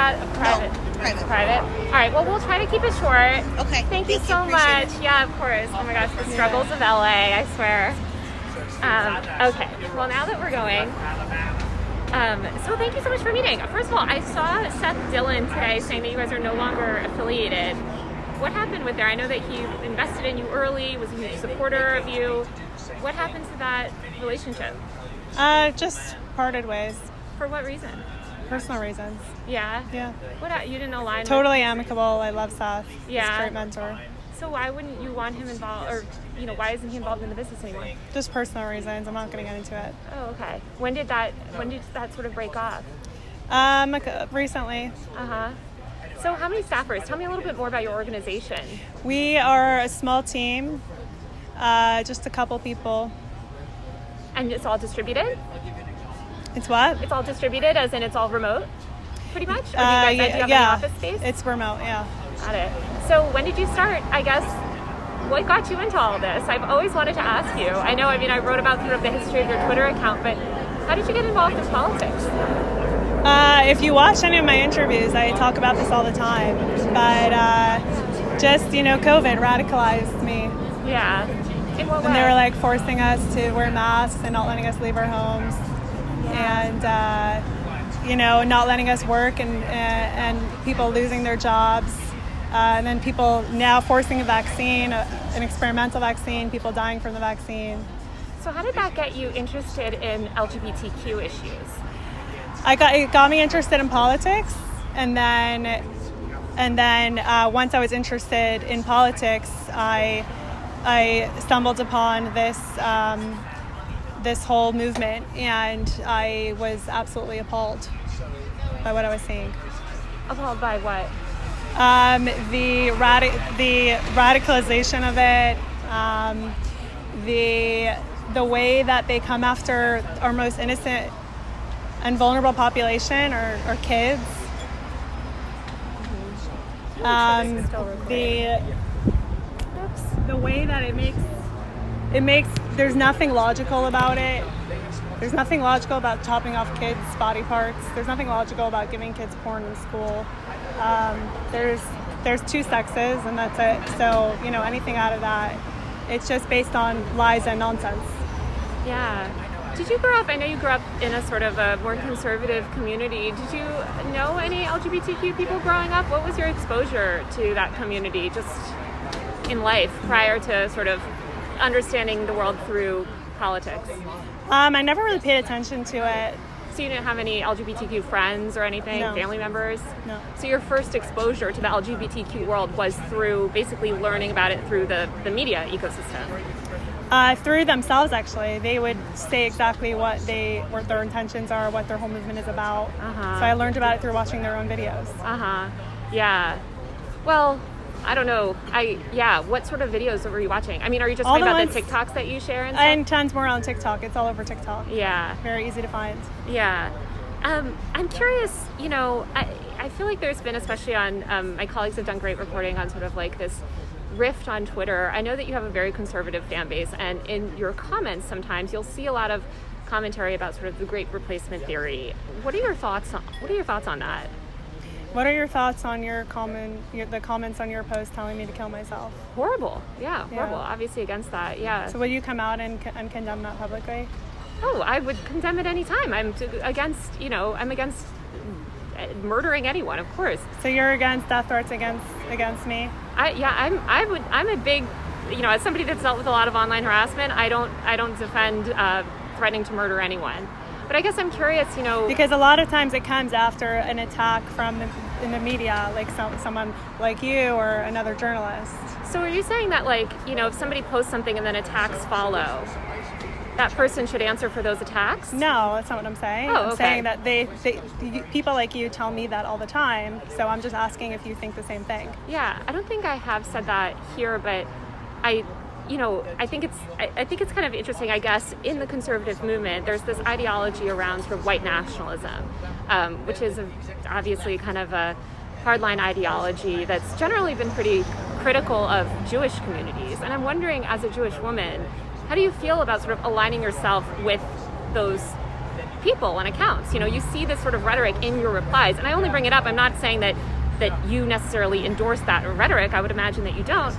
that a private? No, private. Private? All right, well, we'll try to keep it short. Okay. Thank you so much. It. Yeah, of course. Oh my gosh, the struggles of LA, I swear. Okay, well, now that we're going, so thank you so much for meeting. First of all, I saw Seth Dillon today saying that you guys are no longer affiliated. What happened with there? I know that he invested in you early, was a huge supporter of you. What happened to that relationship? Just parted ways. For what reason? Personal reasons. Yeah? Yeah. What, you didn't align Totally amicable. I love Seth. Yeah. He's a great mentor. So why wouldn't you want him involved, or, why isn't he involved in the business anymore? Just personal reasons. I'm not going to get into it. Oh, okay. When did that sort of break off? Recently. Uh-huh. So how many staffers? Tell me a little bit more about your organization. We are a small team, just a couple people. And it's all distributed? It's what? It's all distributed, as in it's all remote, pretty much? Or do you guys do you have any office space? It's remote, yeah. Got it. So when did you start, I guess, what got you into all this? I've always wanted to ask you. I wrote about sort of the history of your Twitter account, but how did you get involved in politics? If you watch any of my interviews, I talk about this all the time. But just, COVID radicalized me. Yeah. In what way? And they were forcing us to wear masks and not letting us leave our homes. Yeah. And, not letting us work and people losing their jobs. And then people now forcing a vaccine, an experimental vaccine, people dying from the vaccine. So how did that get you interested in LGBTQ issues? It got me interested in politics, and then once I was interested in politics, I stumbled upon this whole movement, and I was absolutely appalled by what I was seeing. Appalled by what? The radicalization of it, the way that they come after our most innocent and vulnerable population or kids. The way that it makes there's nothing logical about it. There's nothing logical about chopping off kids' body parts. There's nothing logical about giving kids porn in school. There's two sexes and that's it. So, anything out of that, it's just based on lies and nonsense. Yeah. Did you grow up, I know you grew up in a sort of a more conservative community. Did you know any LGBTQ people growing up? What was your exposure to that community just in life prior to sort of understanding the world through politics? I never really paid attention to it. So you didn't have any LGBTQ friends or anything, No. family members? No. So your first exposure to the LGBTQ world was through basically learning about it through the media ecosystem? Through themselves, actually. They would say exactly what their intentions are, what their whole movement is about. Uh-huh. So I learned about it through watching their own videos. Uh-huh. Yeah. Well, I don't know. What sort of videos were you watching? Are you just talking about the TikToks that you share and stuff? And tons more on TikTok. It's all over TikTok. Yeah. Very easy to find. Yeah. I'm curious, I feel like there's been, especially on, my colleagues have done great reporting on sort of this rift on Twitter. I know that you have a very conservative fan base, and in your comments sometimes you'll see a lot of commentary about sort of the great replacement theory. What are your thoughts on that? What are your thoughts on the comments on your post telling me to kill myself? Horrible. Yeah, horrible. Obviously against that. Yeah. So will you come out and condemn that publicly? Oh, I would condemn it anytime. I'm against murdering anyone, of course. So you're against death threats against me? I'm a big, as somebody that's dealt with a lot of online harassment, I don't defend threatening to murder anyone. But I guess I'm curious, because a lot of times it comes after an attack in the media, like someone like you or another journalist. So are you saying that, if somebody posts something and then attacks follow, that person should answer for those attacks? No, that's not what I'm saying. Oh, okay. I'm saying that people like you tell me that all the time, so I'm just asking if you think the same thing. Yeah, I don't think I have said that here, but I think it's kind of interesting, I guess, in the conservative movement, there's this ideology around sort of white nationalism, which is obviously kind of a hardline ideology that's generally been pretty critical of Jewish communities. And I'm wondering, as a Jewish woman, how do you feel about sort of aligning yourself with those people and accounts. You see this sort of rhetoric in your replies, and I only bring it up. I'm not saying that you necessarily endorse that rhetoric. I would imagine that you don't.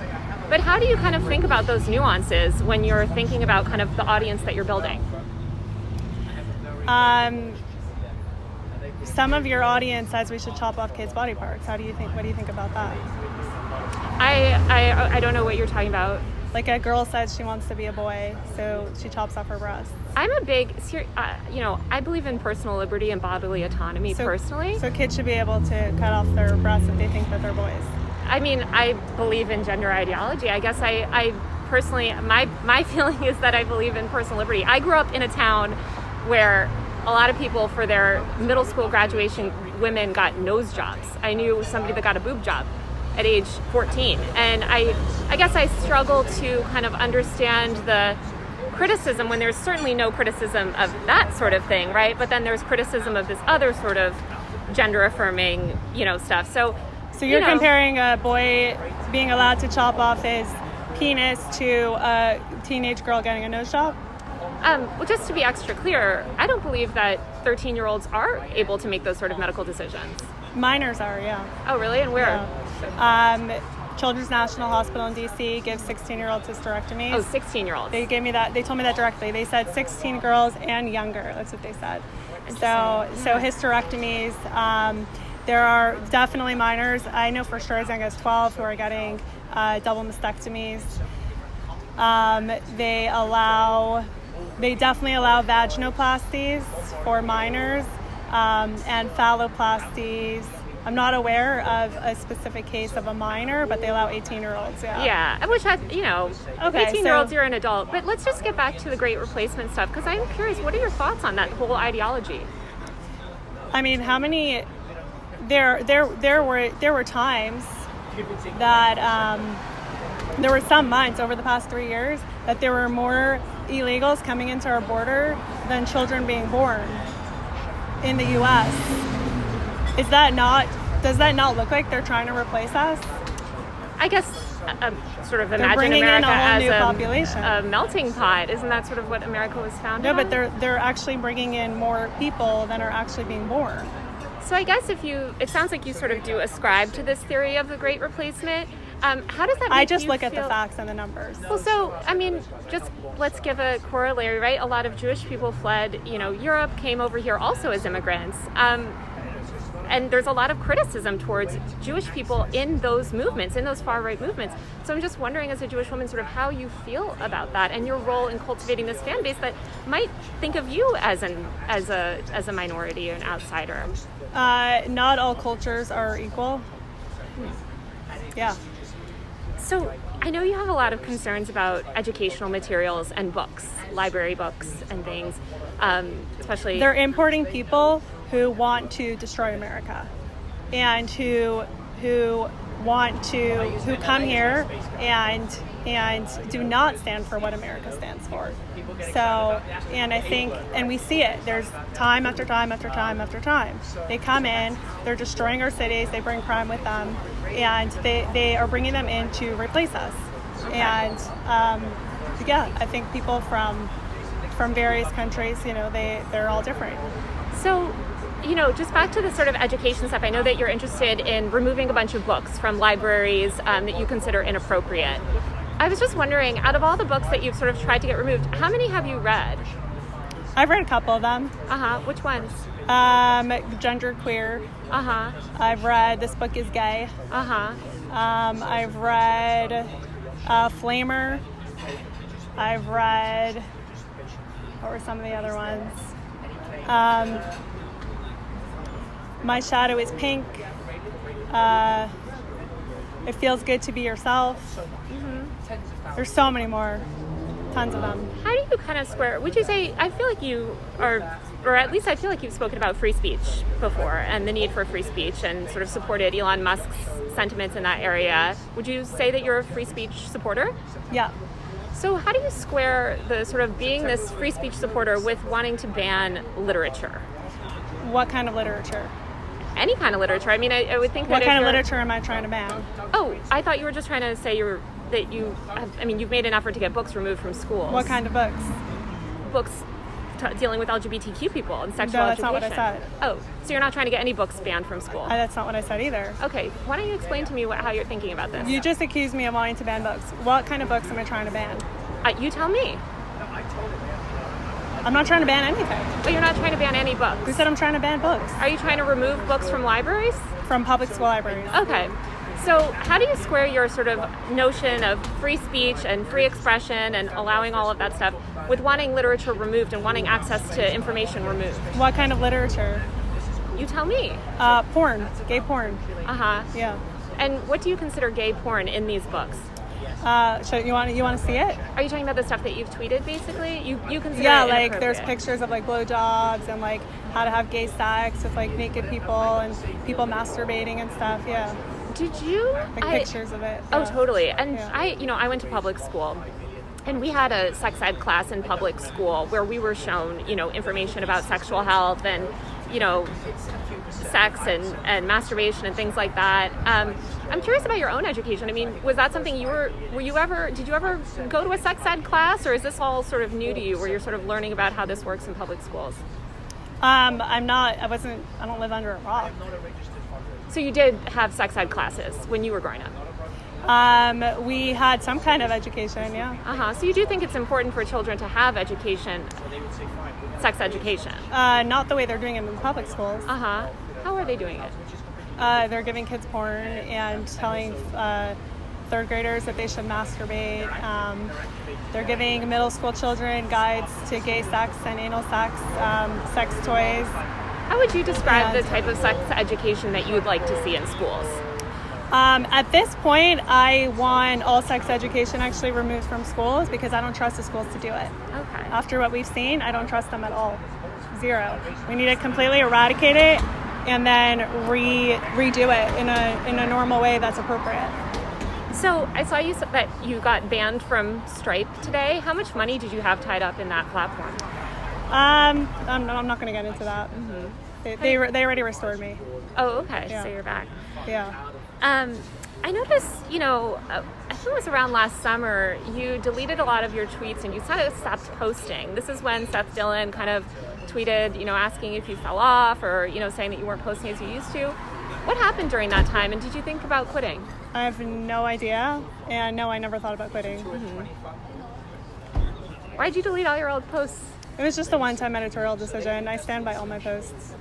But how do you kind of think about those nuances when you're thinking about kind of the audience that you're building? Some of your audience says we should chop off kids' body parts. What do you think about that? I don't know what you're talking about. Like a girl says she wants to be a boy, so she chops off her breasts. I'm a big, I believe in personal liberty and bodily autonomy personally. So kids should be able to cut off their breasts if they think that they're boys. I mean, I believe in gender ideology. I guess I personally, my feeling is that I believe in personal liberty. I grew up in a town where a lot of people, for their middle school graduation, women got nose jobs. I knew somebody that got a boob job at age 14. And I guess I struggle to kind of understand the criticism when there's certainly no criticism of that sort of thing, right? But then there's criticism of this other sort of gender affirming, stuff. So you're comparing a boy being allowed to chop off his penis to a teenage girl getting a nose job? Well, just to be extra clear, I don't believe that 13-year-olds are able to make those sort of medical decisions. Minors are, yeah. Oh, really? And where? Yeah. Children's National Hospital in D.C. gives 16-year-olds hysterectomies. Oh, 16-year-olds. They gave me that. They told me that directly. They said 16 girls and younger. That's what they said. So hysterectomies. There are definitely minors. I know for sure as young as 12 who are getting double mastectomies. They definitely allow vaginoplasties for minors and phalloplasties. I'm not aware of a specific case of a minor, but they allow 18-year-olds. Yeah, which has, 18-year-olds, you're an adult. But let's just get back to the Great Replacement stuff, because I'm curious, what are your thoughts on that whole ideology? I mean, how many? There were times that there were some months over the past 3 years that there were more illegals coming into our border than children being born in the U.S. Does that not look like they're trying to replace us? I guess sort of they're imagine bringing America in a whole as new population. A melting pot. Isn't that sort of what America was founded on? No, but they're actually bringing in more people than are actually being born. So I guess it sounds like you sort of do ascribe to this theory of the Great Replacement. How does that make I just you look at feel? the facts and the numbers. Well, so, I mean, just let's give a corollary, right? A lot of Jewish people fled, Europe, came over here also as immigrants. And there's a lot of criticism towards Jewish people in those movements, in those far-right movements. So I'm just wondering, as a Jewish woman, sort of how you feel about that and your role in cultivating this fan base that might think of you as a minority or an outsider. Not all cultures are equal. Yeah. So I know you have a lot of concerns about educational materials and books, library books and things, especially... They're importing people who want to destroy America and who come here and do not stand for what America stands for. So, and I think, and we see it, there's time after time after time after time. They come in, they're destroying our cities, they bring crime with them, and they are bringing them in to replace us. Okay. And I think people from various countries, they're all different. So, just back to the sort of education stuff, I know that you're interested in removing a bunch of books from libraries that you consider inappropriate. I was just wondering, out of all the books that you've sort of tried to get removed, how many have you read? I've read a couple of them. Which ones? Genderqueer. I've read This Book Is Gay. I've read Flamer. I've read, what were some of the other ones? My Shadow is Pink. It Feels Good to Be Yourself. Mm-hmm. There's so many more. Tons of them. How do you kind of square, would you say, I feel like you are, or at least I feel like you've spoken about free speech before and the need for free speech and sort of supported Elon Musk's sentiments in that area. Would you say that you're a free speech supporter? Yeah. So how do you square the sort of being this free speech supporter with wanting to ban literature? What kind of literature? Any kind of literature. I mean, I would think that what kind of literature am I trying to ban? Oh, I thought you were just trying to say you've made an effort to get books removed from schools. What kind of books? Books dealing with LGBTQ people and sexual No, that's education. not what I said. Oh, so you're not trying to get any books banned from school? That's not what I said either. Okay, why don't you explain to me how you're thinking about this? You just accused me of wanting to ban books. What kind of books am I trying to ban? You tell me. I'm not trying to ban anything. But you're not trying to ban any books. Who said I'm trying to ban books? Are you trying to remove books from libraries? From public school libraries. Okay. So how do you square your sort of notion of free speech and free expression and allowing all of that stuff with wanting literature removed and wanting access to information removed? What kind of literature? You tell me. Porn. Gay porn. Uh-huh. Yeah. And what do you consider gay porn in these books? So you want to see it? Are you talking about the stuff that you've tweeted, basically? You consider yeah, it like there's inappropriate? pictures of like blowjobs and like how to have gay sex with like naked people and people masturbating and stuff. Yeah. Did you? Like pictures of it. Oh, Yeah. totally. And Yeah. I went to public school. And we had a sex ed class in public school where we were shown, information about sexual health and, sex and masturbation and things like that. I'm curious about your own education. I mean, was that something did you ever go to a sex ed class, or is this all sort of new to you where you're sort of learning about how this works in public schools? I don't live under a rock. So you did have sex ed classes when you were growing up? We had some kind of education, yeah. Uh-huh. So you do think it's important for children to have education, sex education? Not the way they're doing it in public schools. Uh-huh. How are they doing it? They're giving kids porn and telling third graders that they should masturbate. They're giving middle school children guides to gay sex and anal sex, sex toys. How would you describe the type of sex education that you would like to see in schools? At this point, I want all sex education actually removed from schools because I don't trust the schools to do it. Okay. After what we've seen, I don't trust them at all. Zero. We need to completely eradicate it and then redo it in a normal way that's appropriate. So I saw you that you got banned from Stripe today. How much money did you have tied up in that platform? I'm not going to get into that. Mm-hmm. They already restored me. Oh, okay. Yeah. So you're back. Yeah. I noticed, I think it was around last summer, you deleted a lot of your tweets and you sort of stopped posting. This is when Seth Dillon kind of tweeted, asking if you fell off or, saying that you weren't posting as you used to. What happened during that time, and did you think about quitting? I have no idea, and no, I never thought about quitting. Mm-hmm. Why'd you delete all your old posts? It was just a one-time editorial decision. I stand by all my posts.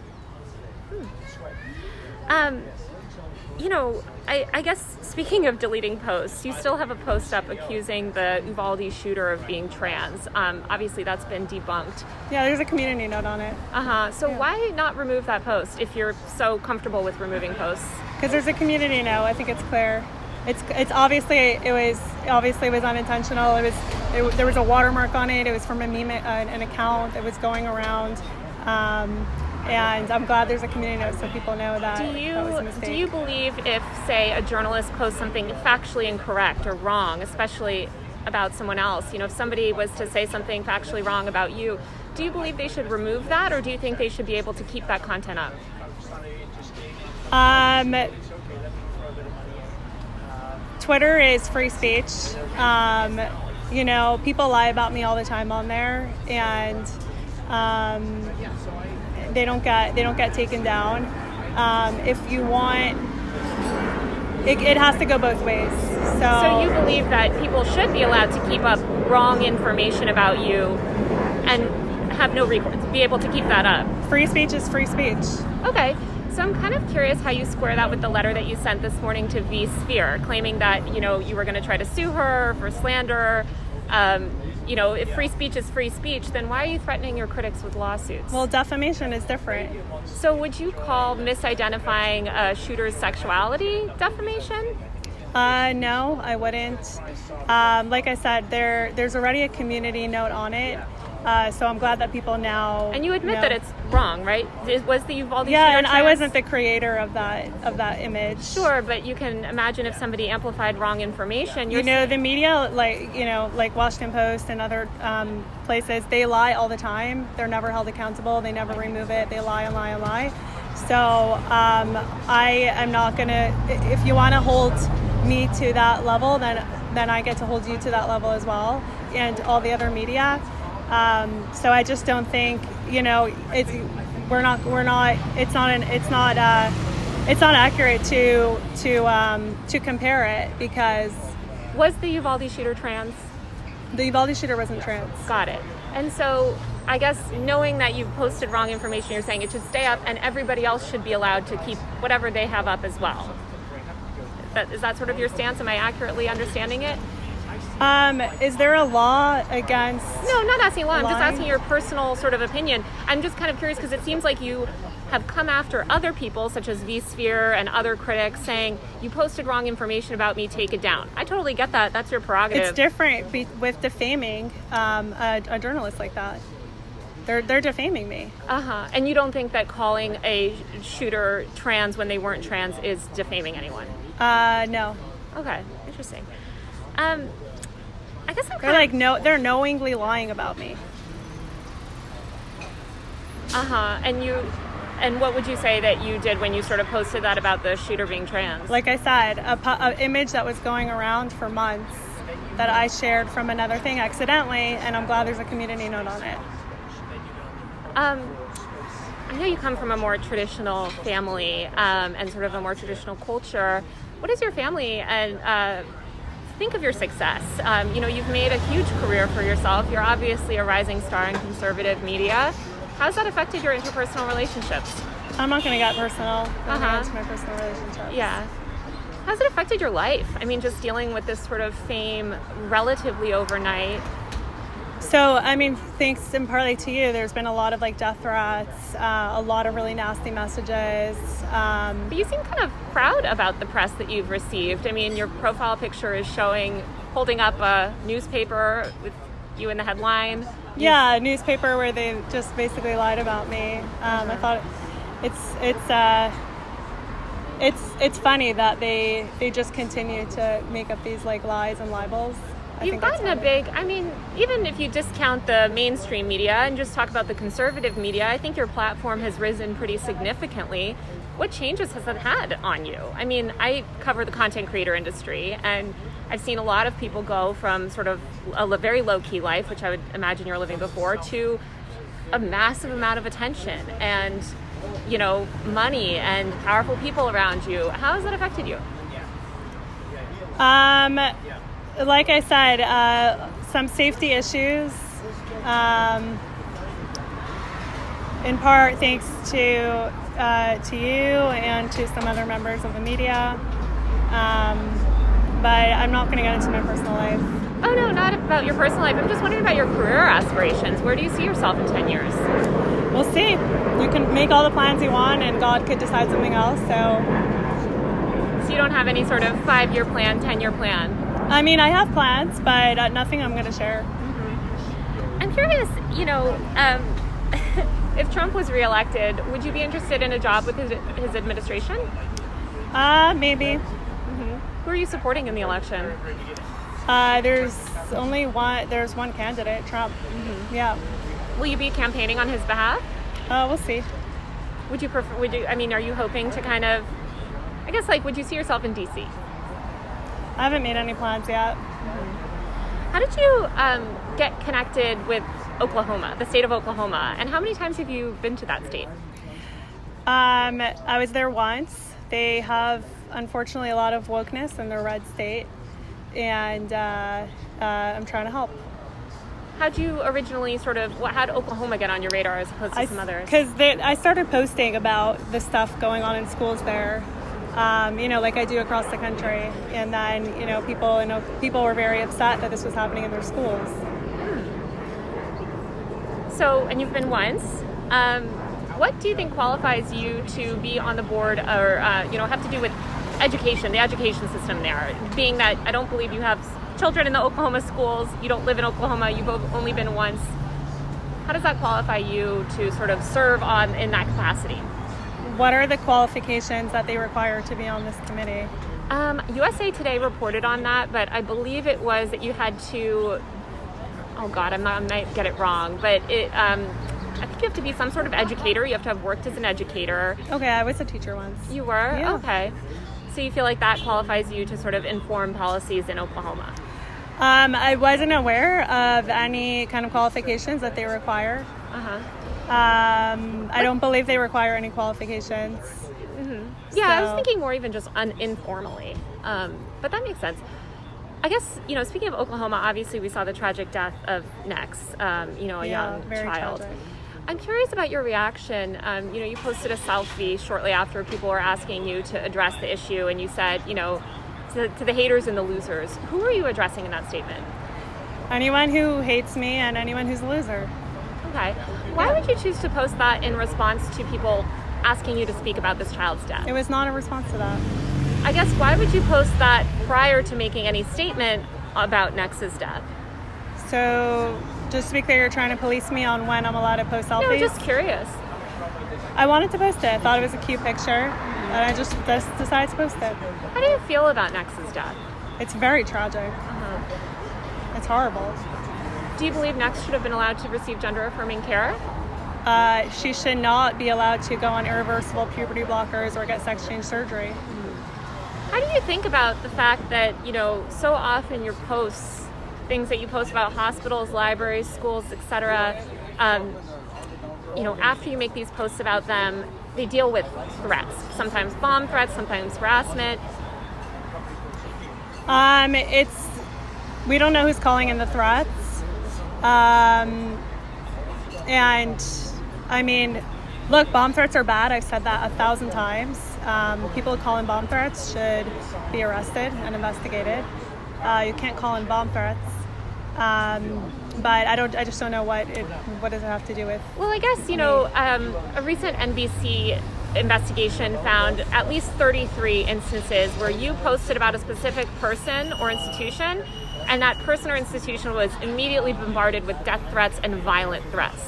I guess speaking of deleting posts, you still have a post up accusing the Uvalde shooter of being trans. Obviously, that's been debunked. Yeah, there's a community note on it. So why not remove that post if you're so comfortable with removing posts? Because there's a community note. I think it's clear. It's obviously it was unintentional. There was a watermark on it. It was from a meme, an account that was going around. And I'm glad there's a community note so people know that that was a mistake. Do you believe if, say, a journalist posts something factually incorrect or wrong, especially about someone else, if somebody was to say something factually wrong about you, do you believe they should remove that, or do you think they should be able to keep that content up? Twitter is free speech. People lie about me all the time on there, and they don't get taken down. If you want, it has to go both ways. So you believe that people should be allowed to keep up wrong information about you and have no recourse, be able to keep that up? Free speech is free speech. Okay. So I'm kind of curious how you square that with the letter that you sent this morning to V Sphere, claiming that, you were going to try to sue her for slander. If free speech is free speech, then why are you threatening your critics with lawsuits? Well, defamation is different. So would you call misidentifying a shooter's sexuality defamation? No, I wouldn't. Like I said, there's already a community note on it. So I'm glad that people now. And you admit that it's wrong, right? Was the Uvalde shooter and trans? I wasn't the creator of that image. Sure, but you can imagine if somebody amplified wrong information. The media, like Washington Post and other places, they lie all the time. They're never held accountable. They never remove it. They lie and lie and lie. So I am not gonna. If you want to hold me to that level, then I get to hold you to that level as well, and all the other media. So I just don't think, it's not accurate to compare it, because Was the Uvalde shooter trans? the Uvalde shooter wasn't trans. Got it. And so I guess knowing that you posted wrong information, you're saying it should stay up and everybody else should be allowed to keep whatever they have up as well. Is that sort of your stance? Am I accurately understanding it? Is there a law against... No, I'm not asking law. I'm just lying? asking your personal sort of opinion. I'm just kind of curious because it seems like you have come after other people, such as vSphere and other critics, saying you posted wrong information about me, take it down. I totally get that. That's your prerogative. It's different with defaming a journalist like that. They're defaming me. And you don't think that calling a shooter trans when they weren't trans is defaming anyone? No. Okay, interesting. I guess I'm They're like they're knowingly lying about me. And what would you say that you did when you sort of posted that about the shooter being trans? Like I said, an image that was going around for months that I shared from another thing accidentally, and I'm glad there's a community note on it. I know you come from a more traditional family and sort of a more traditional culture. What is your family and think of your success? You've made a huge career for yourself. You're obviously a rising star in conservative media. How's that affected your interpersonal relationships? I'm not going to get personal. I'm going to get into my personal relationships. Yeah. How's it affected your life? I mean, just dealing with this sort of fame relatively overnight. So, thanks in partly to you, there's been a lot of death threats, a lot of really nasty messages. But you seem kind of proud about the press that you've received. I mean, your profile picture is holding up a newspaper with you in the headline. Yeah, a newspaper where they just basically lied about me. I thought it's funny that they just continue to make up these lies and libels. You've gotten even if you discount the mainstream media and just talk about the conservative media, I think your platform has risen pretty significantly. What changes has that had on you? I mean, I cover the content creator industry, and I've seen a lot of people go from sort of a very low-key life, which I would imagine you were living before, to a massive amount of attention and, money and powerful people around you. How has that affected you? Like I said, some safety issues, in part thanks to you and to some other members of the media. But I'm not going to get into my personal life. Oh, no, not about your personal life. I'm just wondering about your career aspirations. Where do you see yourself in 10 years? We'll see. You can make all the plans you want, and God could decide something else. So you don't have any sort of 5-year plan, 10-year plan? I have plans, but nothing I'm going to share. Mm-hmm. I'm curious, if Trump was reelected, would you be interested in a job with his administration? Maybe. Mm-hmm. Who are you supporting in the election? There's one candidate, Trump. Mm-hmm. Yeah. Will you be campaigning on his behalf? We'll see. Are you hoping to kind of, would you see yourself in DC? I haven't made any plans yet. Mm-hmm. How did you get connected with Oklahoma, the state of Oklahoma, and how many times have you been to that state? I was there once. They have, unfortunately, a lot of wokeness in their red state, and I'm trying to help. How'd you originally how did Oklahoma get on your radar as opposed to some others? Because I started posting about the stuff going on in schools there, like I do across the country. And then, people were very upset that this was happening in their schools. So, and you've been once. What do you think qualifies you to be on the board or, have to do with education, the education system there? Being that I don't believe you have children in the Oklahoma schools, you don't live in Oklahoma, you've only been once. How does that qualify you to sort of serve in that capacity? What are the qualifications that they require to be on this committee? USA Today reported on that, but I believe it was that you had to, I might get it wrong, but I think you have to be some sort of educator. You have to have worked as an educator. Okay, I was a teacher once. You were? Yeah. Okay. So you feel like that qualifies you to sort of inform policies in Oklahoma? I wasn't aware of any kind of qualifications that they require. I don't believe they require any qualifications. Yeah, I was thinking more even just informally. But that makes sense. I guess, speaking of Oklahoma, obviously we saw the tragic death of Nex, a young child. Tragic. I'm curious about your reaction. You posted a selfie shortly after people were asking you to address the issue, and you said, to the haters and the losers. Who are you addressing in that statement? Anyone who hates me and anyone who's a loser. Okay. Why would you choose to post that in response to people asking you to speak about this child's death? It was not a response to that. I guess, why would you post that prior to making any statement about Nex's death? So, just to be clear, you're trying to police me on when I'm allowed to post selfies? No, just curious. I wanted to post it. I thought it was a cute picture, and I just decided to post it. How do you feel about Nex's death? It's very tragic. It's horrible. Do you believe Nex should have been allowed to receive gender-affirming care? She should not be allowed to go on irreversible puberty blockers or get sex change surgery. How do you think about the fact that, so often your posts, things that you post about hospitals, libraries, schools, etc., after you make these posts about them, they deal with threats, sometimes bomb threats, sometimes harassment? We don't know who's calling in the threats. And I mean, look, bomb threats are bad. I've said that 1,000 times. People calling bomb threats should be arrested and investigated. You can't call in bomb threats. But I just don't know what does it have to do with. Well, I guess, a recent NBC investigation found at least 33 instances where you posted about a specific person or institution, and that person or institution was immediately bombarded with death threats and violent threats,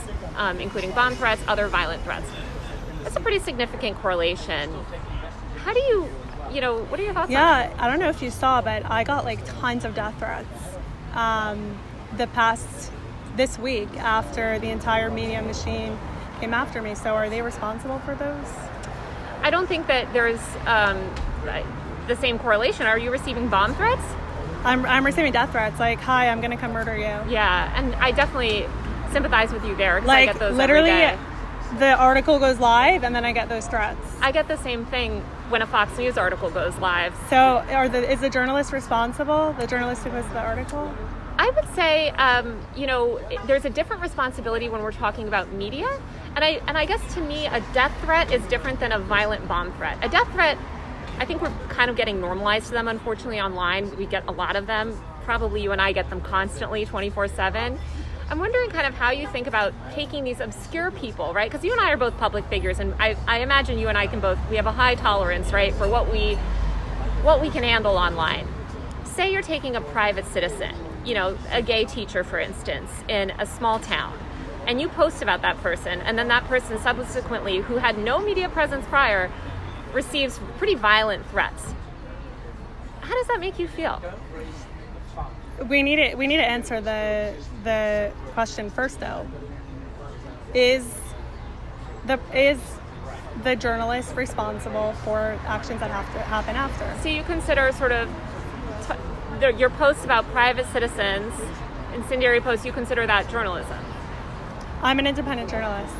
including bomb threats, other violent threats. That's a pretty significant correlation. How do you, what are your thoughts on that? Yeah, I don't know if you saw, but I got tons of death threats this week after the entire media machine came after me. So are they responsible for those? I don't think that there's the same correlation. Are you receiving bomb threats? I'm receiving death threats, hi, I'm going to come murder you. Yeah, and I definitely sympathize with you there, because I get those literally, every day. The article goes live, and then I get those threats. I get the same thing when a Fox News article goes live. So is the journalist responsible, the journalist who posted the article? I would say, there's a different responsibility when we're talking about media. And I guess to me, a death threat is different than a violent bomb threat. A death threat, I think we're kind of getting normalized to them, unfortunately, online. We get a lot of them. Probably you and I get them constantly, 24/7. I'm wondering kind of how you think about taking these obscure people, right? Because you and I are both public figures, and I imagine you and I we have a high tolerance, right, for what we can handle online. Say you're taking a private citizen, a gay teacher, for instance, in a small town, and you post about that person, and then that person subsequently, who had no media presence prior, receives pretty violent threats. How does that make you feel? We need to answer the question first, though. Is the journalist responsible for actions that have to happen after? So you consider sort of your posts about private citizens, incendiary posts, you consider that journalism? I'm an independent journalist.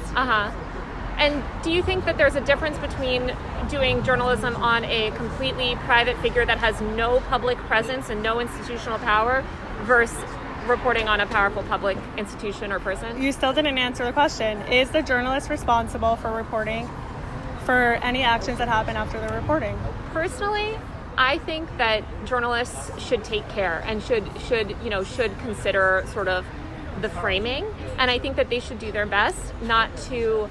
And do you think that there's a difference between doing journalism on a completely private figure that has no public presence and no institutional power versus reporting on a powerful public institution or person? You still didn't answer the question. Is the journalist responsible for reporting for any actions that happen after the reporting? Personally, I think that journalists should take care and should consider sort of the framing, and I think that they should do their best not to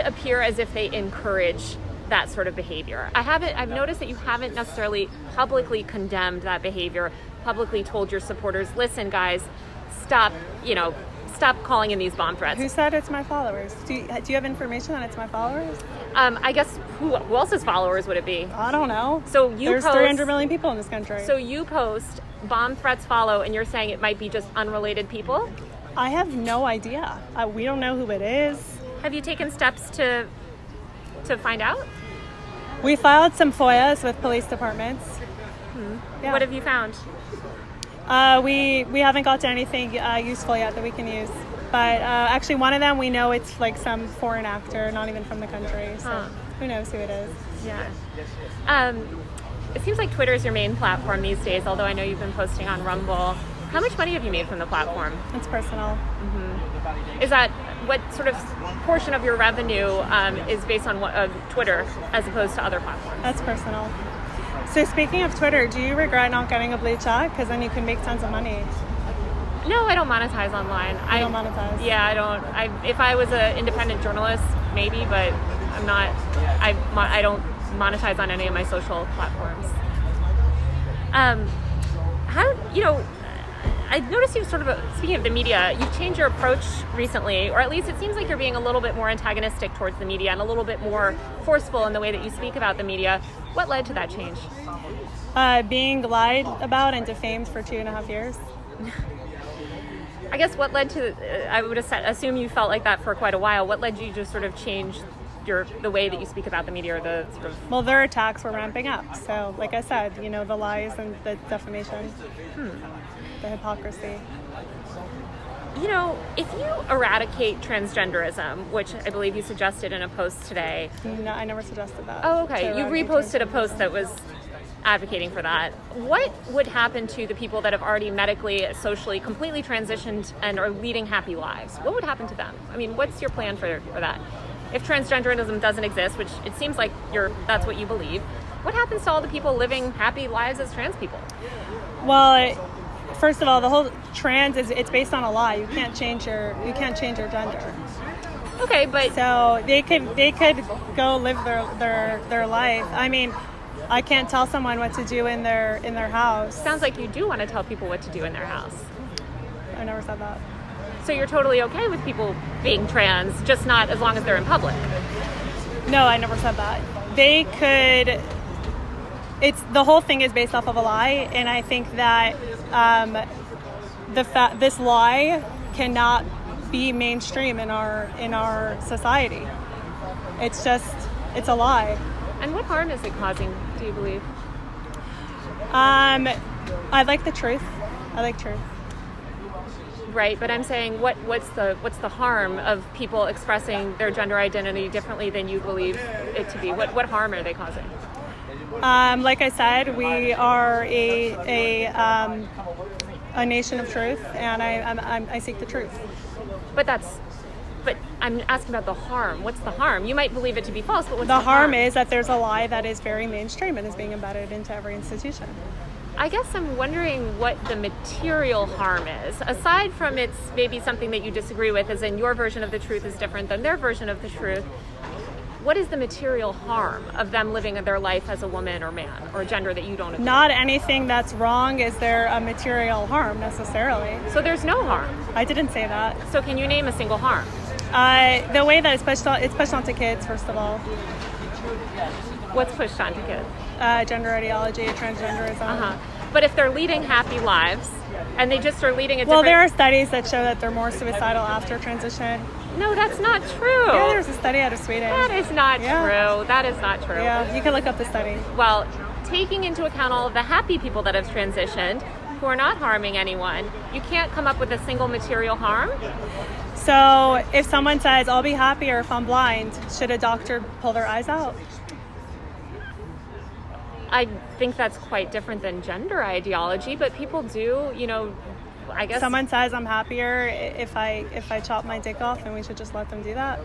appear as if they encourage that sort of behavior. I've noticed that you haven't necessarily publicly condemned that behavior, publicly told your supporters, listen guys, stop calling in these bomb threats. Who said it's my followers? Do you have information that it's my followers? I guess who else's followers would it be? I don't know. So there's 300 million people in this country. So you post bomb threats follow, and you're saying it might be just unrelated people? I have no idea. We don't know who it is. Have you taken steps to find out? We filed some FOIAs with police departments. Yeah. What have you found? We haven't got to anything useful yet that we can use. But actually, one of them, we know it's like some foreign actor, not even from the country. So who knows who it is? Yeah. It seems like Twitter is your main platform these days, although I know you've been posting on Rumble. How much money have you made from the platform? It's personal. Is that what sort of portion of your revenue is based on Twitter as opposed to other platforms? That's personal. So speaking of Twitter, do you regret not getting a blue check? Because then you can make tons of money. No, I don't monetize online. You don't monetize? Yeah, I don't. If I was an independent journalist, maybe, but I'm not. I don't monetize on any of my social platforms. I noticed you've sort of, speaking of the media, you've changed your approach recently, or at least it seems like you're being a little bit more antagonistic towards the media and a little bit more forceful in the way that you speak about the media. What led to that change? Being lied about and defamed for 2.5 years. I guess what led to, I would assume you felt like that for quite a while. What led you to sort of change the way that you speak about the media, or the sort of... Well, their attacks were ramping up. So, like I said, the lies and the defamation, the hypocrisy. If you eradicate transgenderism, which I believe you suggested in a post today... No, I never suggested that. Oh, okay. You reposted a post that was advocating for that. What would happen to the people that have already medically, socially, completely transitioned and are leading happy lives? What would happen to them? I mean, what's your plan for that? If transgenderism doesn't exist, which it seems like that's what you believe, what happens to all the people living happy lives as trans people? Well, first of all, the whole trans it's based on a lie. You can't change your gender. Okay, but so they could go live their life. I mean, I can't tell someone what to do in their house. Sounds like you do want to tell people what to do in their house. I never said that. So you're totally okay with people being trans, just not as long as they're in public? No, I never said that. They could... the whole thing is based off of a lie, and I think that this lie cannot be mainstream in our society. It's a lie. And what harm is it causing, do you believe? I like the truth. I like truth. Right, but I'm saying what's the harm of people expressing their gender identity differently than you believe it to be? What harm are they causing? Like I said, we are a nation of truth, and I seek the truth. But I'm asking about the harm. What's the harm? You might believe it to be false, but what's the harm? Is that there's a lie that is very mainstream and is being embedded into every institution. I guess I'm wondering what the material harm is. Aside from it's maybe something that you disagree with, as in your version of the truth is different than their version of the truth, what is the material harm of them living their life as a woman or man or gender that you don't agree? Not anything that's wrong is there a material harm necessarily. So there's no harm? I didn't say that. So can you name a single harm? The way that it's pushed onto kids, first of all. What's pushed onto kids? Gender ideology, transgenderism. But if they're leading happy lives and they just are leading a different... Well, there are studies that show that they're more suicidal after transition. No, that's not true. Yeah, there's a study out of Sweden. That is not true. That is not true. Yeah, you can look up the study. Well, taking into account all of the happy people that have transitioned, who are not harming anyone, you can't come up with a single material harm? So if someone says, I'll be happier if I'm blind, should a doctor pull their eyes out? I think that's quite different than gender ideology, but people do, I guess... Someone says I'm happier if I chop my dick off, and we should just let them do that?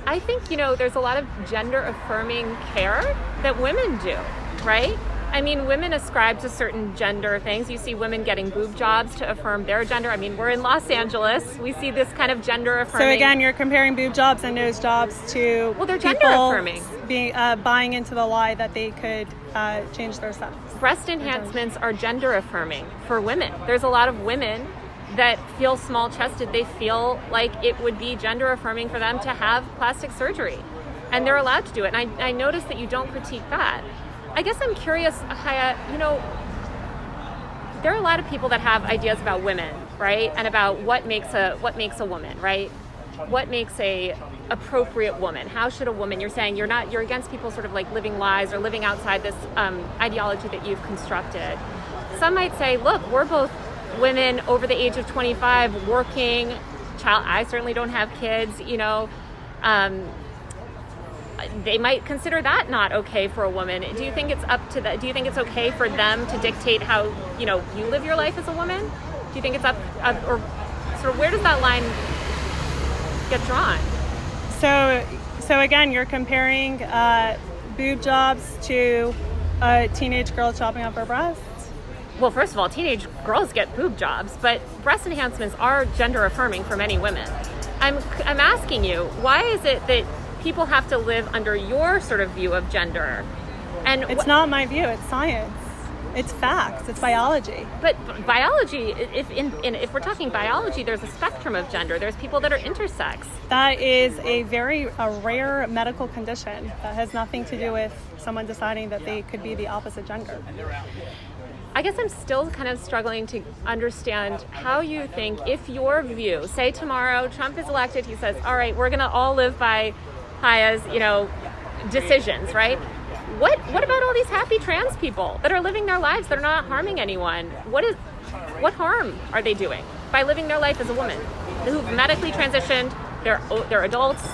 I think, there's a lot of gender-affirming care that women do, right? I mean, women ascribe to certain gender things. You see women getting boob jobs to affirm their gender. I mean, we're in Los Angeles. We see this kind of gender-affirming... So again, you're comparing boob jobs and nose jobs to they're gender-affirming. Buying into the lie that they could change their sex. Breast enhancements are gender-affirming for women. There's a lot of women that feel small-chested. They feel like it would be gender-affirming for them to have plastic surgery. And they're allowed to do it. And I noticed that you don't critique that. I guess I'm curious, Chaya, there are a lot of people that have ideas about women, right? And about what makes a woman, right? what makes a appropriate woman? How should a woman, you're saying you're against people sort of like living lies or living outside this ideology that you've constructed. Some might say, look, we're both women over the age of 25 working. I certainly don't have kids, they might consider that not okay for a woman. Do you think it's up to that? Do you think it's okay for them to dictate how, you live your life as a woman? Do you think it's up or sort of where does that line get drawn? So again, you're comparing boob jobs to a teenage girl chopping up her breasts? Well, first of all, teenage girls get boob jobs, but breast enhancements are gender affirming for many women. I'm asking you, why is it that people have to live under your sort of view of gender? And it's not my view, it's science. It's facts, it's biology. But biology, if we're talking biology, there's a spectrum of gender. There's people that are intersex. That is a rare medical condition that has nothing to do with someone deciding that they could be the opposite gender. I guess I'm still kind of struggling to understand how you think, if your view, say tomorrow Trump is elected, he says, all right, we're going to all live by Chaya's, decisions, right? What about all these happy trans people that are living their lives, that are not harming anyone? What harm are they doing by living their life as a woman who've medically transitioned? They're adults.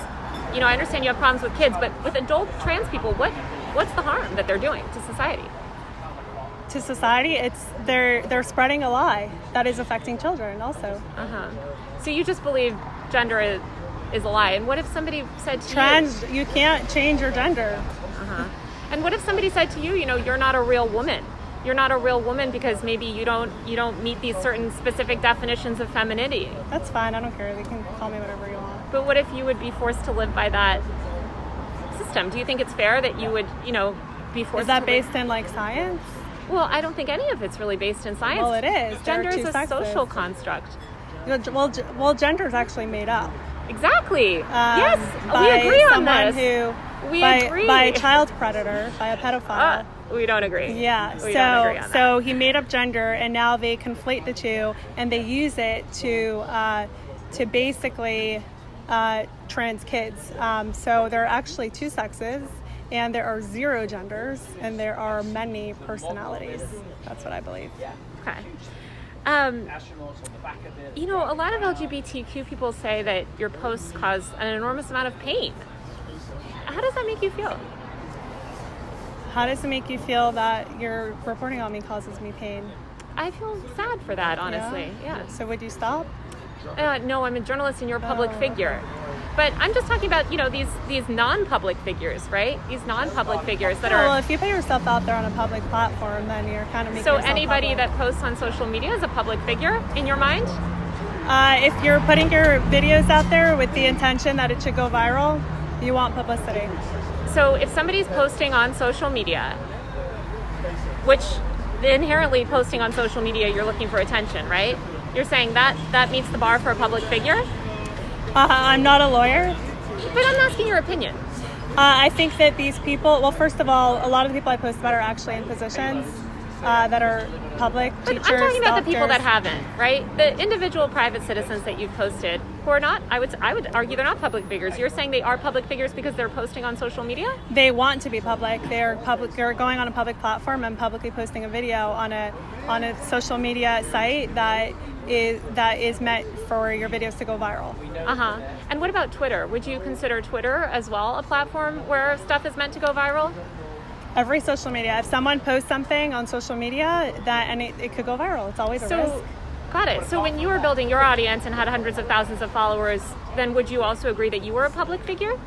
I understand you have problems with kids, but with adult trans people, what's the harm that they're doing to society? To society, they're spreading a lie that is affecting children also. So you just believe gender is a lie. And what if somebody said to you can't change your gender. And what if somebody said to you, you're not a real woman. You're not a real woman because maybe you don't meet these certain specific definitions of femininity. That's fine. I don't care. They can call me whatever you want. But what if you would be forced to live by that system? Do you think it's fair that you would, be forced? Is that based in science? Well, I don't think any of it's really based in science. Well, it is. Gender is a social construct. Well, gender is actually made up. Exactly. Yes, we agree on this. We agree. By a child predator, by a pedophile. We don't agree. Yeah. We don't agree on that. So he made up gender, and now they conflate the two, and they use it to basically trans kids. So there are actually two sexes. And there are 0 genders, and there are many personalities. That's what I believe. Okay. A lot of LGBTQ people say that your posts cause an enormous amount of pain. How does that make you feel? How does it make you feel that your reporting on me causes me pain? I feel sad for that, honestly. Yeah. So would you stop? No, I'm a journalist and you're a public figure. But I'm just talking about, these non-public figures, right? These non-public figures that are... Well, if you put yourself out there on a public platform, then you're kind of making So yourself anybody public. that posts on social media is a public figure in your mind? If you're putting your videos out there with the intention that it should go viral, you want publicity. So if somebody's posting on social media, which inherently posting on social media, you're looking for attention, right? You're saying that meets the bar for a public figure? I'm not a lawyer. But I'm asking your opinion. I think that these people, well, first of all, a lot of the people I post about are actually in positions that are public, but teachers, I'm talking about doctors. the people that haven't, right? The individual private citizens that you've posted who are not, I would argue they're not public figures. You're saying they are public figures because they're posting on social media? They want to be public. They're going on a public platform and publicly posting a video on a social media site that is meant for your videos to go viral. And what about Twitter? Would you consider Twitter as well a platform where stuff is meant to go viral? Every social media. If someone posts something on social media, it could go viral. It's always a risk. Got it. So when you were building your audience and had hundreds of thousands of followers, then would you also agree that you were a public figure?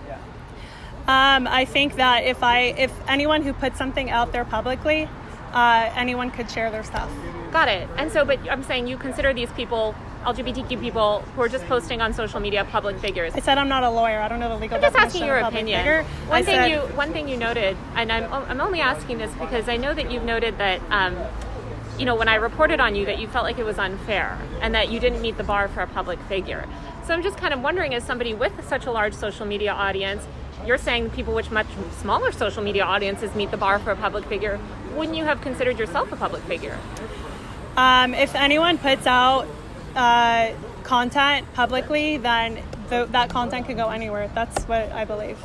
I think that if anyone who puts something out there publicly, anyone could share their stuff. Got it. And so, but I'm saying you consider these people, LGBTQ people, who are just posting on social media, public figures. I said I'm not a lawyer. I don't know the legal definition. I'm just definition asking your of public opinion. figure. One thing you noted, and I'm only asking this because I know that you've noted that, when I reported on you, that you felt like it was unfair and that you didn't meet the bar for a public figure. So I'm just kind of wondering, as somebody with such a large social media audience, you're saying people with much smaller social media audiences meet the bar for a public figure. Wouldn't you have considered yourself a public figure? If anyone puts out content publicly, then that content could go anywhere. That's what I believe.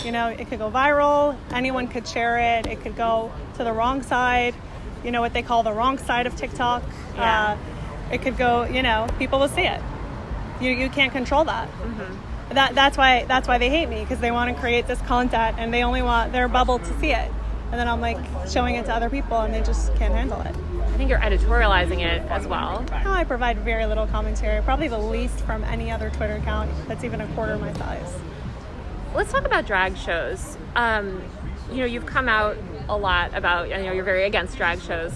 It could go viral. Anyone could share it. It could go to the wrong side, what they call the wrong side of TikTok. Yeah. It could go, people will see it. You can't control that. Mm-hmm. That's why they hate me, because they want to create this content and they only want their bubble to see it. And then I'm like showing it to other people and they just can't handle it. I think you're editorializing it as well. No, I provide very little commentary, probably the least from any other Twitter account that's even a quarter my size. Let's talk about drag shows. You've come out a lot about, you're very against drag shows.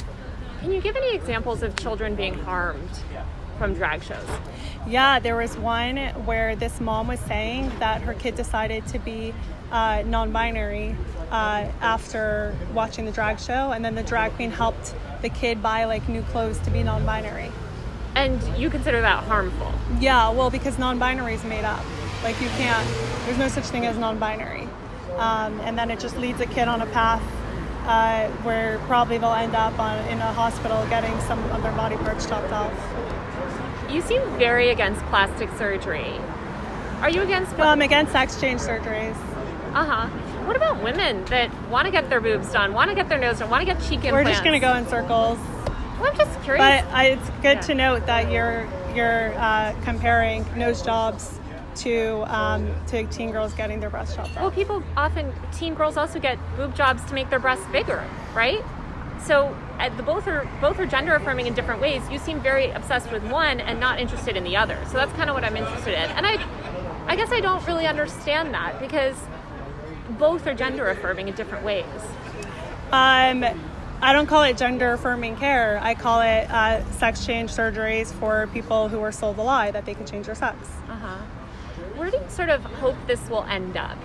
Can you give any examples of children being harmed from drag shows? Yeah, there was one where this mom was saying that her kid decided to be non-binary after watching the drag show, and then the drag queen helped the kid buy new clothes to be non-binary. And you consider that harmful? Yeah, well, because non-binary is made up. You can't, there's no such thing as non-binary. And then it just leads a kid on a path where probably they'll end up in a hospital getting some of their body parts chopped off. You seem very against plastic surgery. Are you against... I'm against sex change surgeries. Uh-huh. What about women that want to get their boobs done, want to get their nose done, want to get cheek implants? We're just going to go in circles. Well, I'm just curious. But it's good to note that you're comparing nose jobs to teen girls getting their breast chopped off. Well, teen girls also get boob jobs to make their breasts bigger, right? So both are gender affirming in different ways. You seem very obsessed with one and not interested in the other. So that's kind of what I'm interested in. And I guess I don't really understand that, because both are gender affirming in different ways. I don't call it gender affirming care. I call it sex change surgeries for people who are sold a lie that they can change their sex. Uh-huh. Where do you sort of hope this will end up?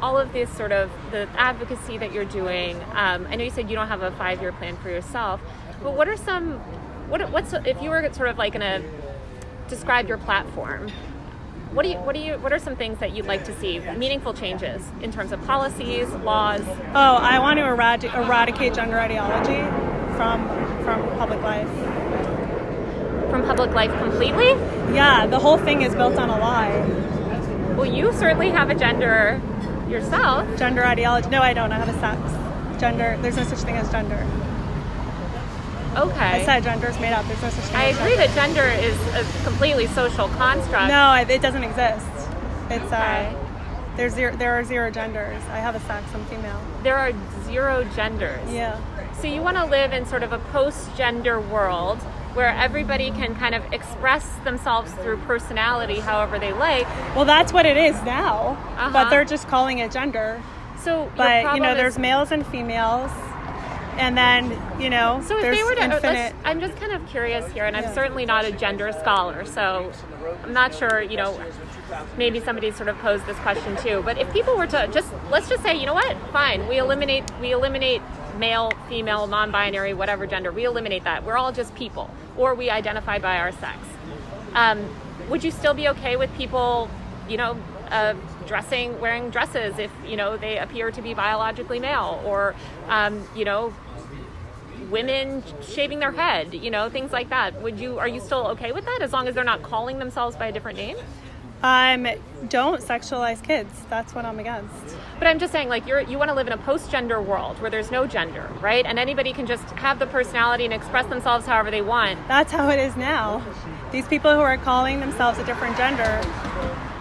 All of this sort of the advocacy that you're doing. I know you said you don't have a 5-year plan for yourself, but what are some, what's if you were sort of going to describe your platform? What are some things that you'd like to see, meaningful changes in terms of policies, laws? Oh, I want to eradicate gender ideology from public life. From public life completely? Yeah, the whole thing is built on a lie. Well, you certainly have a gender yourself. Gender ideology? No, I don't. I have a sex. Gender. There's no such thing as gender. Okay. I said gender is made up. There's no such thing. I agree that gender is a completely social construct. No, it doesn't exist. It's okay. There are 0 genders. I have a sex. I'm female. There are 0 genders. Yeah. So you want to live in sort of a post-gender world where everybody can kind of express themselves through personality however they like. Well, that's what it is now, Uh-huh. but they're just calling it gender. So, but there's males and females, and then So if there's they were to, infinite. I'm just kind of curious here, and I'm certainly not a gender scholar, so I'm not sure. Maybe somebody sort of posed this question too. But if people were to let's just say, fine, we eliminate male, female, non-binary, whatever gender, we eliminate that. We're all just people, or we identify by our sex. Would you still be okay with people, wearing dresses if, they appear to be biologically male, or, women shaving their head, things like that? Are you still okay with that as long as they're not calling themselves by a different name? Don't sexualize kids. That's what I'm against. But I'm just saying, you want to live in a post-gender world where there's no gender, right? And anybody can just have the personality and express themselves however they want. That's how it is now. These people who are calling themselves a different gender.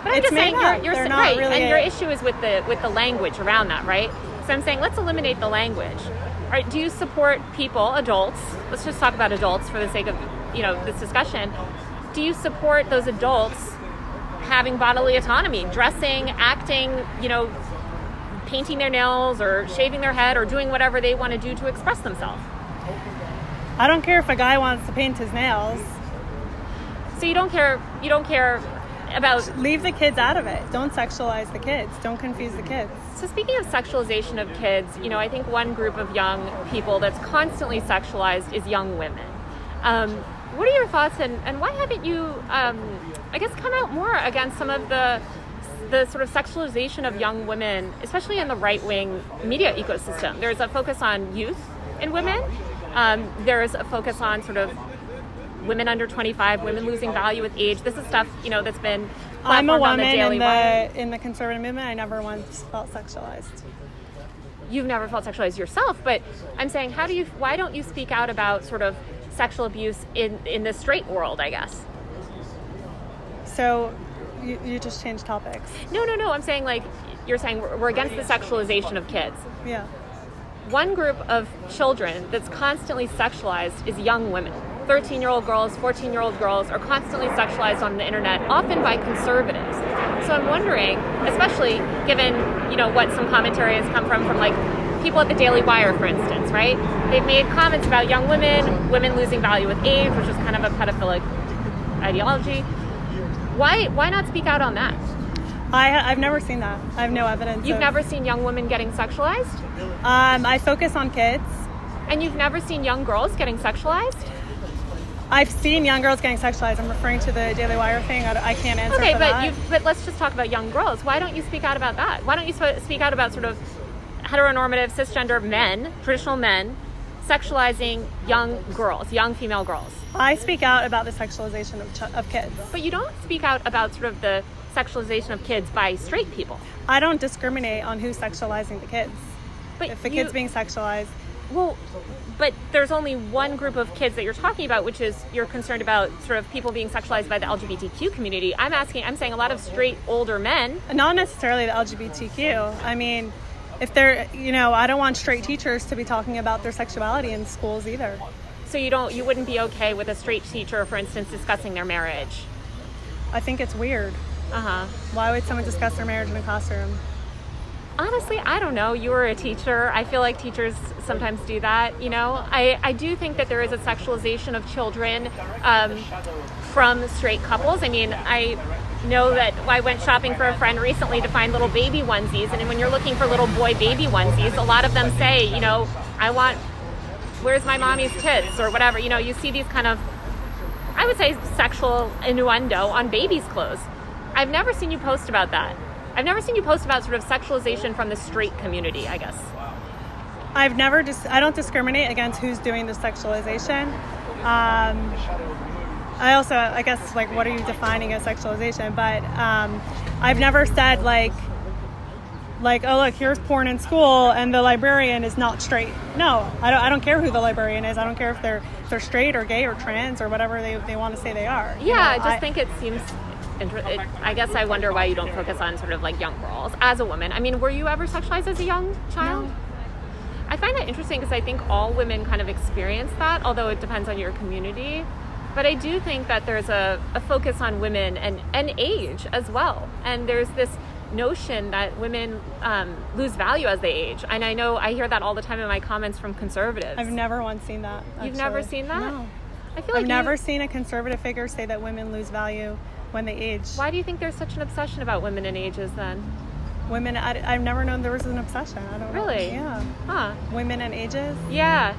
But I'm just saying, you're They're not right, really and your issue is with the language around that, right? So I'm saying, let's eliminate the language. All right, do you support people, adults? Let's just talk about adults for the sake of this discussion. Do you support those adults having bodily autonomy, dressing, acting, painting their nails or shaving their head or doing whatever they want to do to express themselves? I don't care if a guy wants to paint his nails. So you don't care about... Leave the kids out of it. Don't sexualize the kids. Don't confuse the kids. So speaking of sexualization of kids, I think one group of young people that's constantly sexualized is young women. What are your thoughts, and why haven't you, come out more against some of the sort of sexualization of young women, especially in the right-wing media ecosystem? There's a focus on youth in women. There's a focus on sort of women under 25, women losing value with age. This is stuff, that's been I'm a platformed on the woman Daily Wire. in the conservative movement. I never once felt sexualized. You've never felt sexualized yourself, but I'm saying, why don't you speak out about sort of sexual abuse in the straight world, I guess? So you just changed topics. No. I'm saying, like, you're saying we're against the sexualization of kids. Yeah. One group of children that's constantly sexualized is young women. 13-year-old girls, 14-year-old girls are constantly sexualized on the internet, often by conservatives. So I'm wondering, especially given, what some commentary has come from like people at the Daily Wire, for instance, right? They've made comments about young women losing value with age, which is kind of a pedophilic ideology. Why not speak out on that? I've never seen that. I have no evidence. You've never seen young women getting sexualized? I focus on kids. And you've never seen young girls getting sexualized? I've seen young girls getting sexualized. I'm referring to the Daily Wire thing. I can't answer for that. Okay, but let's just talk about young girls. Why don't you speak out about that? Why don't you speak out about sort of heteronormative, cisgender men, traditional men, sexualizing young girls, young female girls? I speak out about the sexualization of kids. But you don't speak out about sort of the sexualization of kids by straight people. I don't discriminate on who's sexualizing the kids. But if the kid's being sexualized. Well, but there's only one group of kids that you're talking about, which is you're concerned about sort of people being sexualized by the LGBTQ community. I'm saying a lot of straight older men. Not necessarily the LGBTQ. I mean, if they're, I don't want straight teachers to be talking about their sexuality in schools either. So you wouldn't be okay with a straight teacher, for instance, discussing their marriage? I think it's weird. Uh-huh. Why would someone discuss their marriage in a classroom? Honestly, I don't know. You were a teacher. I feel like teachers sometimes do that, I do think that there is a sexualization of children from straight couples. I mean, I know that I went shopping for a friend recently to find little baby onesies, and when you're looking for little boy baby onesies, a lot of them say, I want, where's my mommy's tits, or whatever. You see these kind of, I would say, sexual innuendo on babies' clothes. I've never seen you post about that. I've never seen you post about sort of sexualization from the straight community, I guess. I don't discriminate against who's doing the sexualization. I also, I guess, like, what are you defining as sexualization? But I've never said, like, oh, look, here's porn in school and the librarian is not straight. No, I don't care who the librarian is. I don't care if they're straight or gay or trans or whatever they want to say they are. Yeah, I just think it seems... I guess I wonder why you don't focus on sort of like young girls as a woman. I mean, were you ever sexualized as a young child? No. I find that interesting because I think all women kind of experience that, although it depends on your community. But I do think that there's a focus on women and age as well. And there's this notion that women lose value as they age. And I know I hear that all the time in my comments from conservatives. I've never once seen that. Actually. You've never seen that? No. I feel like I've never seen a conservative figure say that women lose value when they age. Why do you think there's such an obsession about women and ages then? Women, I've never known there was an obsession. I don't know. Really? Yeah. Huh. Women and ages? Yeah.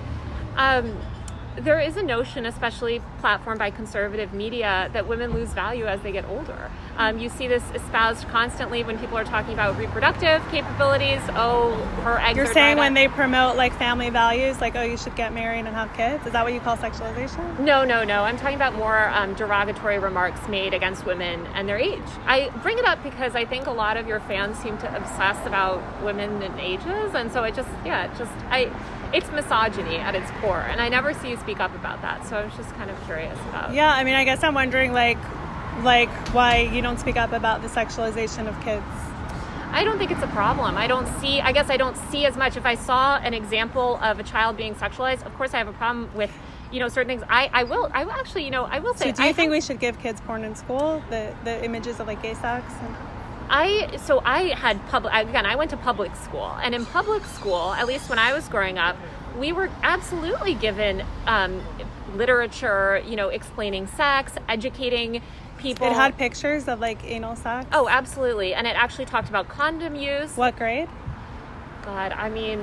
There is a notion, especially platformed by conservative media, that women lose value as they get older. You see this espoused constantly when people are talking about reproductive capabilities. Oh, her eggs You're are saying dried when up. they promote like family values, like, oh, you should get married and have kids? Is that what you call sexualization? No. I'm talking about more derogatory remarks made against women and their age. I bring it up because I think a lot of your fans seem to obsess about women and ages, and so it's misogyny at its core, and I never see you speak up about that. So I was just kind of curious about. Yeah, I mean, I guess I'm wondering, like why you don't speak up about the sexualization of kids. I don't think it's a problem. I don't see as much. If I saw an example of a child being sexualized, of course I have a problem with, certain things. I will say. So do you think we should give kids porn in school? The images of like gay sex? I went to public school, and in public school, at least when I was growing up, we were absolutely given literature, explaining sex, educating people. It had pictures of like anal sex? Oh, absolutely. And it actually talked about condom use. What grade? God, I mean,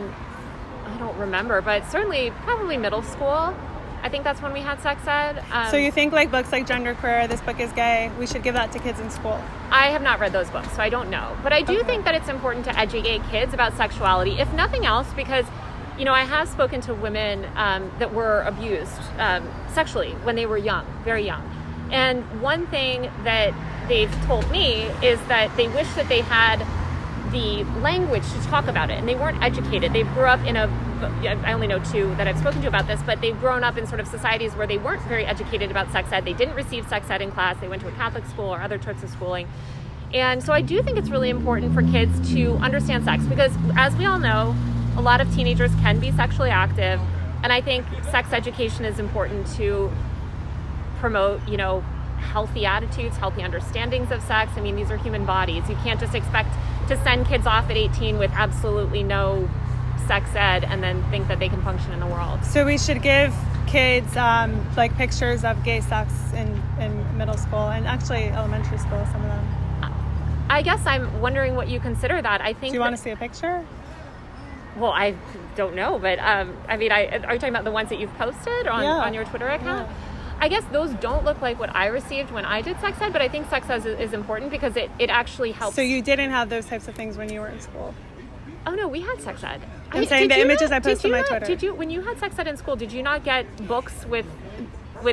I don't remember, but certainly probably middle school. I think that's when we had sex ed. So you think like books like Genderqueer, This Book is Gay, we should give that to kids in school? I have not read those books, so I don't know. But I do think that it's important to educate kids about sexuality, if nothing else, because, I have spoken to women that were abused sexually when they were young, very young. And one thing that they've told me is that they wish that they had the language to talk about it, and they weren't educated. They grew up in I only know two that I've spoken to about this, but they've grown up in sort of societies where they weren't very educated about sex ed. They didn't receive sex ed in class. They went to a Catholic school or other types of schooling. And so I do think it's really important for kids to understand sex, because as we all know, a lot of teenagers can be sexually active. And I think sex education is important to promote, healthy attitudes, healthy understandings of sex. I mean, these are human bodies. You can't just expect to send kids off at 18 with absolutely no sex ed and then think that they can function in the world. So we should give kids like pictures of gay sex in middle school and actually elementary school, some of them. I guess I'm wondering what you consider that. I think. Do you want to see a picture? Well, I don't know, but are you talking about the ones that you've posted on your Twitter account? Yeah. I guess those don't look like what I received when I did sex ed, but I think sex ed is important because it actually helps. So you didn't have those types of things when you were in school? Oh no, we had sex ed. I'm saying the images I posted on my Twitter. When you had sex ed in school, did you not get books with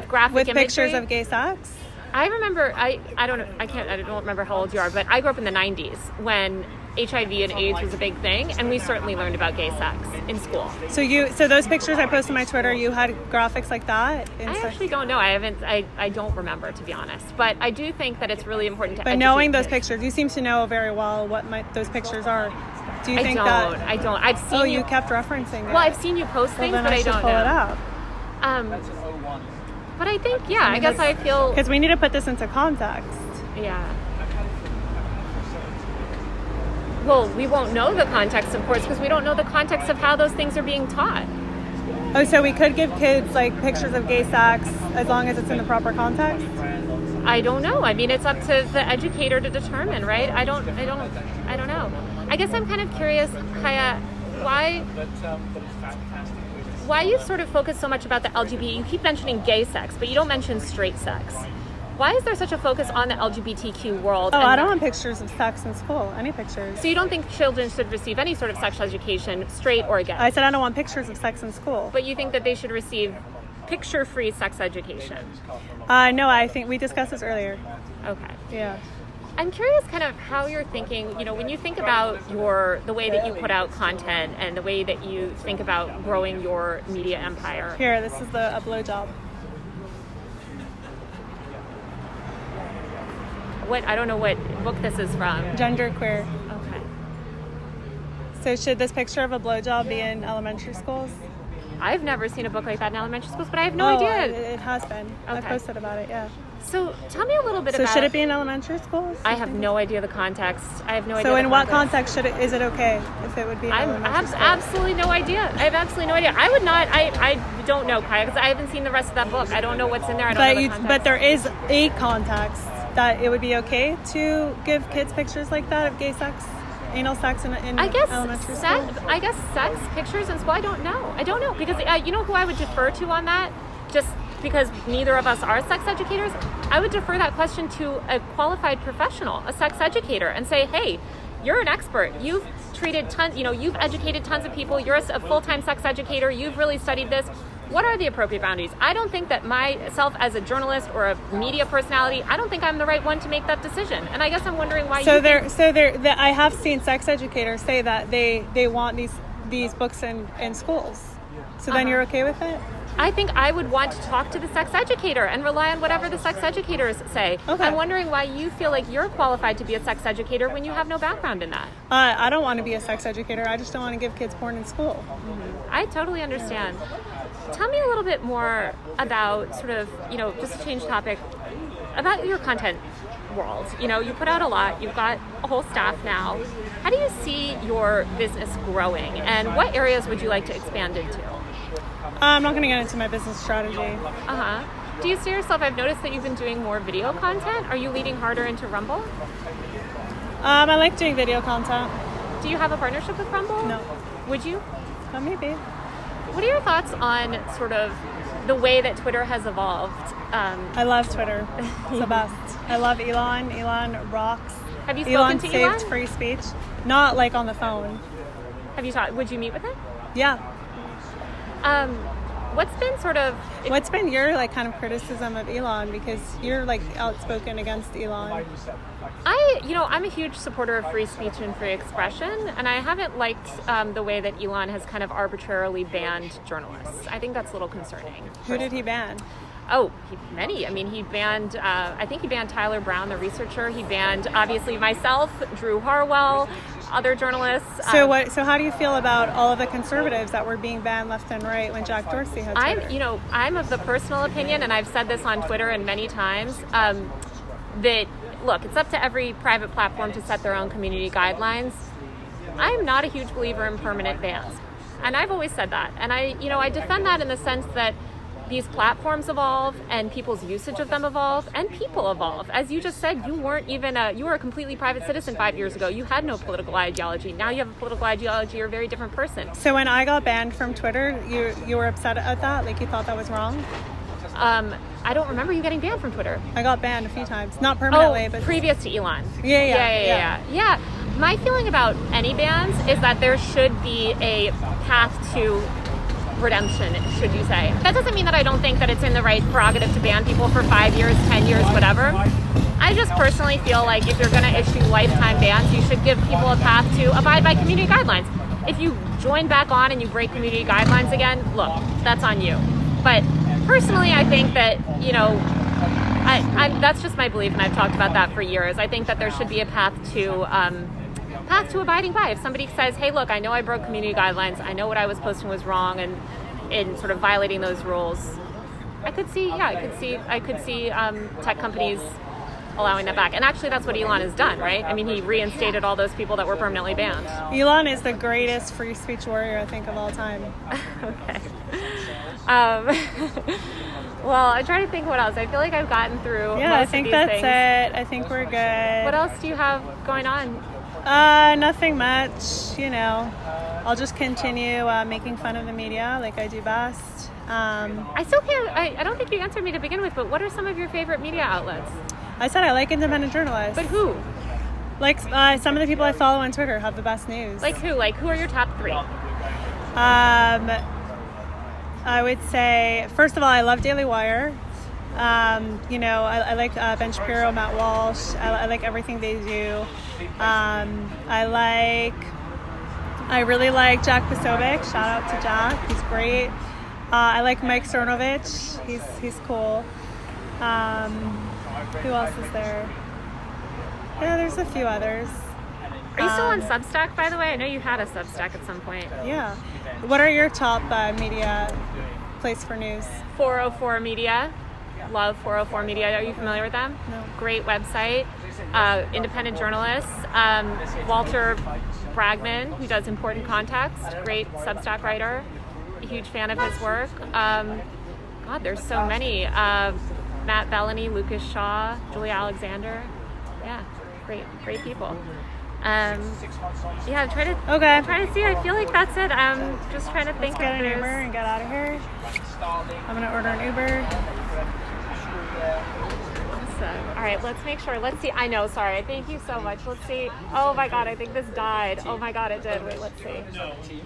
graphic with imagery? Pictures of gay sex? I remember. I don't remember how old you are, but I grew up in the 90s when HIV and AIDS was a big thing, and we certainly learned about gay sex in school. So those pictures I posted on my Twitter, you had graphics like that? I actually don't know. I don't remember, to be honest. But I do think that it's really important to But knowing those pictures, you seem to know very well what those pictures are. Do you think that? I don't. I've seen you kept referencing it. Well, I've seen you post things, then but I don't pull know. It up. But I think, I guess I feel... Because we need to put this into context. Yeah. Well, we won't know the context, of course, because we don't know the context of how those things are being taught. Oh, so we could give kids, like, pictures of gay sex as long as it's in the proper context? I don't know. I mean, it's up to the educator to determine, right? I don't know. I guess I'm kind of curious, Chaya, why you sort of focus so much about the LGBT. You keep mentioning gay sex, but you don't mention straight sex. Why is there such a focus on the LGBTQ world? Oh, I don't want pictures of sex in school. Any pictures. So you don't think children should receive any sort of sexual education, straight or gay? I said I don't want pictures of sex in school. But you think that they should receive picture-free sex education? No, I think we discussed this earlier. Okay. Yeah. I'm curious kind of how you're thinking, when you think about the way that you put out content and the way that you think about growing your media empire. Here, this is a blowjob. I don't know what book this is from. Genderqueer. Okay. So should this picture of a blowjob be in elementary schools? I've never seen a book like that in elementary schools, but I have no idea. It has been. Okay. I posted about it, yeah. So tell me a little bit about... So should it be in elementary schools? I have no idea the context. I have no idea. So in what context is it okay if it would be in elementary schools? I have absolutely no idea. I would not... I don't know, Chaya, because I haven't seen the rest of that book. I don't know what's in there. I don't know the context. But there is a context that it would be okay to give kids pictures like that of gay sex, anal sex in elementary school? I guess sex pictures in school, I don't know. Because you know who I would defer to on that? Just because neither of us are sex educators, I would defer that question to a qualified professional, a sex educator, and say, hey, you're an expert. You've treated you've educated tons of people. You're a full-time sex educator. You've really studied this. What are the appropriate boundaries? I don't think that myself as a journalist or a media personality, I don't think I'm the right one to make that decision. And I guess I'm wondering why I have seen sex educators say that they want these books in schools. So then you're okay with it? I think I would want to talk to the sex educator and rely on whatever the sex educators say. Okay. I'm wondering why you feel like you're qualified to be a sex educator when you have no background in that. I don't want to be a sex educator. I just don't want to give kids porn in school. Mm-hmm. I totally understand. Tell me a little bit more about sort of, just to change topic, about your content world. You put out a lot. You've got a whole staff now. How do you see your business growing, and what areas would you like to expand into? I'm not going to get into my business strategy. Do you see yourself? I've noticed that you've been doing more video content. Are you leading harder into Rumble? I like doing video content. Do you have a partnership with Rumble? No. Would you? Maybe. What are your thoughts on sort of the way that Twitter has evolved? I love Twitter. It's the best. I love Elon. Elon rocks. Have you spoken to Elon? Elon saved free speech. Not like on the phone. Have you talked? Would you meet with him? Yeah. What's been sort of... What's been your like kind of criticism of Elon, because you're like outspoken against Elon? I'm a huge supporter of free speech and free expression, and I haven't liked the way that Elon has kind of arbitrarily banned journalists. I think that's a little concerning. Who did he ban? Oh, many. I mean, he banned, I think he banned Tyler Brown, the researcher. He banned, obviously, myself, Drew Harwell, other journalists. So how do you feel about all of the conservatives that were being banned left and right when Jack Dorsey had Twitter? I'm of the personal opinion, and I've said this on Twitter and many times, that, look, it's up to every private platform to set their own community guidelines. I'm not a huge believer in permanent bans. And I've always said that. And I defend that in the sense that these platforms evolve and people's usage of them evolve and people evolve. As you just said, you were a completely private citizen 5 years ago. You had no political ideology. Now you have a political ideology. You're a very different person. So when I got banned from Twitter, you were upset at that? Like you thought that was wrong? I don't remember you getting banned from Twitter. I got banned a few times. Not permanently, but... previous to Elon. Yeah. My feeling about any bans is that there should be a path to redemption, should you say. That doesn't mean that I don't think that it's in the right prerogative to ban people for 5 years, 10 years, whatever. I just personally feel like if you're going to issue lifetime bans, you should give people a path to abide by community guidelines. If you join back on and you break community guidelines again, look, that's on you. But personally, I think that, that's just my belief, and I've talked about that for years. I think that there should be a path to abiding by. If somebody says, hey, look, I know I broke community guidelines, I know what I was posting was wrong, and in sort of violating those rules, I could see tech companies allowing that back. And actually, that's what Elon has done, right? I mean, he reinstated all those people that were permanently banned. Elon is the greatest free speech warrior, I think, of all time. Okay. Well, I'm trying to think what else. I feel like I've gotten through Yeah, most I think of these that's things. it. I think we're good. What else do you have going on? Nothing much, I'll just continue making fun of the media like I do best. I still can't, I don't think you answered me to begin with, but what are some of your favorite media outlets? I said I like independent journalists. But who? Like some of the people I follow on Twitter have the best news. Like who? Like who are your top three? I would say, first of all, I love Daily Wire. I like Ben Shapiro, Matt Walsh. I like everything they do. I really like Jack Posobiec. Shout out to Jack. He's great. I like Mike Cernovich. He's cool. Who else is there? Yeah, there's a few others. Are you still on Substack, by the way? I know you had a Substack at some point. Yeah. What are your top media place for news? 404 Media. Love 404 Media. Are you familiar with them? No. Great website. Independent journalists. Walter Bragman, who does Important Context. Great Substack writer. A huge fan of his work. God, there's so many. Matt Bellany, Lucas Shaw, Julia Alexander. Yeah, great people. Try to see. I feel like that's it. I'm just trying to think. Let's get an Uber and get out of here. I'm gonna order an Uber. Awesome. All right, let's make sure. Let's see. I know. Sorry. Thank you so much. Let's see. Oh my God, I think this died. Oh my God, it did. Wait, let's see. Hopefully